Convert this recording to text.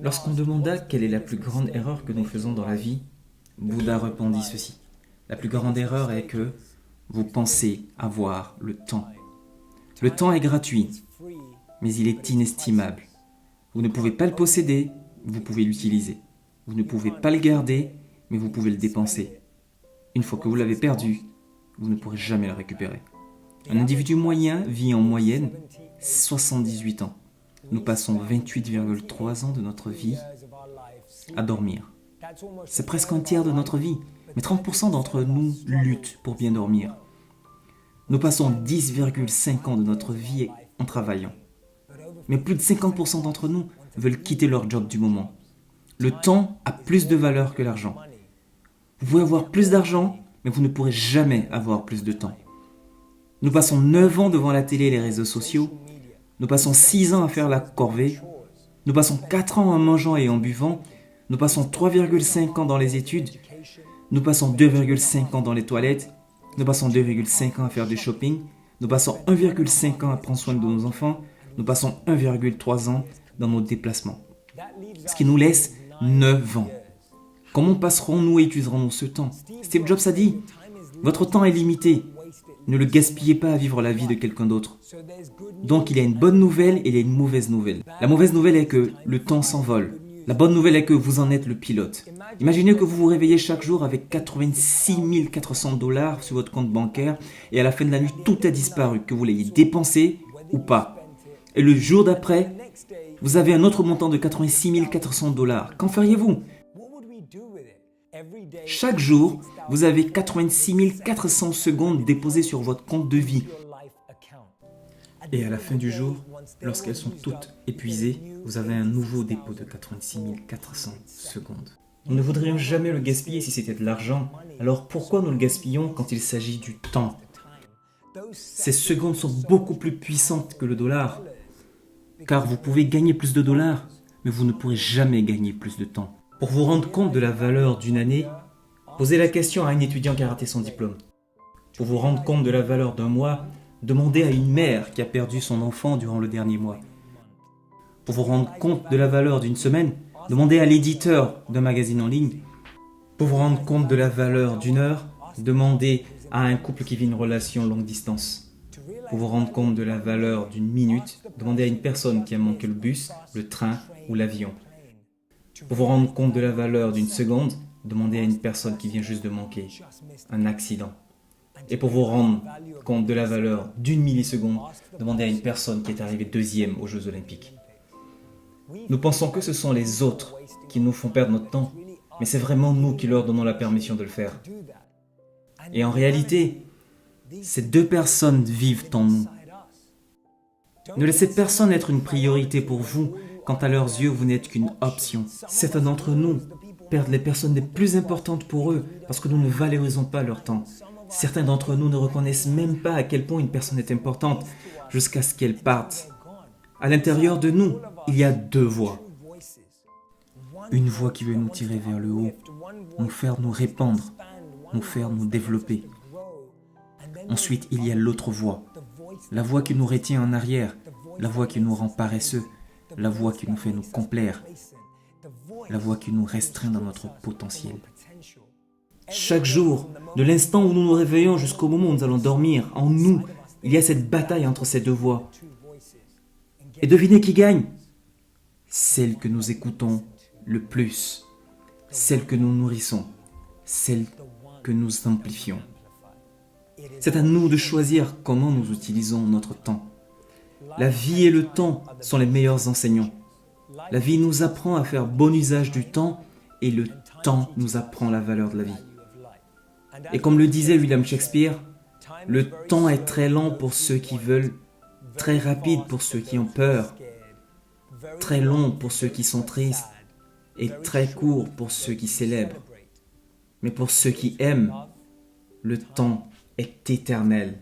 Lorsqu'on demanda quelle est la plus grande erreur que nous faisons dans la vie, Bouddha répondit ceci. La plus grande erreur est que vous pensez avoir le temps. Le temps est gratuit, mais il est inestimable. Vous ne pouvez pas le posséder, vous pouvez l'utiliser. Vous ne pouvez pas le garder, mais vous pouvez le dépenser. Une fois que vous l'avez perdu, vous ne pourrez jamais le récupérer. Un individu moyen vit en moyenne 78 ans. Nous passons 28,3 ans de notre vie à dormir. C'est presque un tiers de notre vie, mais 30% d'entre nous luttent pour bien dormir. Nous passons 10,5 ans de notre vie en travaillant. Mais plus de 50% d'entre nous veulent quitter leur job du moment. Le temps a plus de valeur que l'argent. Vous pouvez avoir plus d'argent, mais vous ne pourrez jamais avoir plus de temps. Nous passons 9 ans devant la télé et les réseaux sociaux. Nous passons 6 ans à faire la corvée. Nous passons 4 ans en mangeant et en buvant. Nous passons 3,5 ans dans les études. Nous passons 2,5 ans dans les toilettes. Nous passons 2,5 ans à faire du shopping. Nous passons 1,5 ans à prendre soin de nos enfants. Nous passons 1,3 ans dans nos déplacements. Ce qui nous laisse 9 ans. Comment passerons-nous et utiliserons-nous ce temps? Steve Jobs a dit, votre temps est limité. Ne le gaspillez pas à vivre la vie de quelqu'un d'autre. Donc il y a une bonne nouvelle et il y a une mauvaise nouvelle. La mauvaise nouvelle est que le temps s'envole. La bonne nouvelle est que vous en êtes le pilote. Imaginez que vous vous réveillez chaque jour avec 86 400 $ sur votre compte bancaire et à la fin de la nuit, tout a disparu, que vous l'ayez dépensé ou pas. Et le jour d'après, vous avez un autre montant de 86 400 $. Qu'en feriez-vous? Chaque jour, vous avez 86 400 secondes déposées sur votre compte de vie. Et à la fin du jour, lorsqu'elles sont toutes épuisées, vous avez un nouveau dépôt de 86 400 secondes. Nous ne voudrions jamais le gaspiller si c'était de l'argent. Alors pourquoi nous le gaspillons quand il s'agit du temps? Ces secondes sont beaucoup plus puissantes que le dollar. Car vous pouvez gagner plus de dollars, mais vous ne pourrez jamais gagner plus de temps. Pour vous rendre compte de la valeur d'une année, posez la question à un étudiant qui a raté son diplôme. Pour vous rendre compte de la valeur d'un mois, demandez à une mère qui a perdu son enfant durant le dernier mois. Pour vous rendre compte de la valeur d'une semaine, demandez à l'éditeur d'un magazine en ligne. Pour vous rendre compte de la valeur d'une heure, demandez à un couple qui vit une relation longue distance. Pour vous rendre compte de la valeur d'une minute, demandez à une personne qui a manqué le bus, le train ou l'avion. Pour vous rendre compte de la valeur d'une seconde, demandez à une personne qui vient juste de manquer un accident. Et pour vous rendre compte de la valeur d'une milliseconde, demandez à une personne qui est arrivée deuxième aux Jeux Olympiques. Nous pensons que ce sont les autres qui nous font perdre notre temps, mais c'est vraiment nous qui leur donnons la permission de le faire. Et en réalité, ces deux personnes vivent en nous. Ne laissez personne être une priorité pour vous, quand à leurs yeux vous n'êtes qu'une option. Certains d'entre nous perdent les personnes les plus importantes pour eux parce que nous ne valorisons pas leur temps. Certains d'entre nous ne reconnaissent même pas à quel point une personne est importante jusqu'à ce qu'elle parte. À l'intérieur de nous, il y a deux voix. Une voix qui veut nous tirer vers le haut, nous faire nous répandre, nous faire nous développer. Ensuite, il y a l'autre voix, la voix qui nous retient en arrière, la voix qui nous rend paresseux, la voix qui nous fait nous complaire, la voix qui nous restreint dans notre potentiel. Chaque jour, de l'instant où nous nous réveillons jusqu'au moment où nous allons dormir, en nous, il y a cette bataille entre ces deux voix. Et devinez qui gagne? Celle que nous écoutons le plus, celle que nous nourrissons, celle que nous amplifions. C'est à nous de choisir comment nous utilisons notre temps. La vie et le temps sont les meilleurs enseignants. La vie nous apprend à faire bon usage du temps et le temps nous apprend la valeur de la vie. Et comme le disait William Shakespeare, le temps est très lent pour ceux qui veulent, très rapide pour ceux qui ont peur, très long pour ceux qui sont tristes et très court pour ceux qui célèbrent. Mais pour ceux qui aiment, le temps est éternel.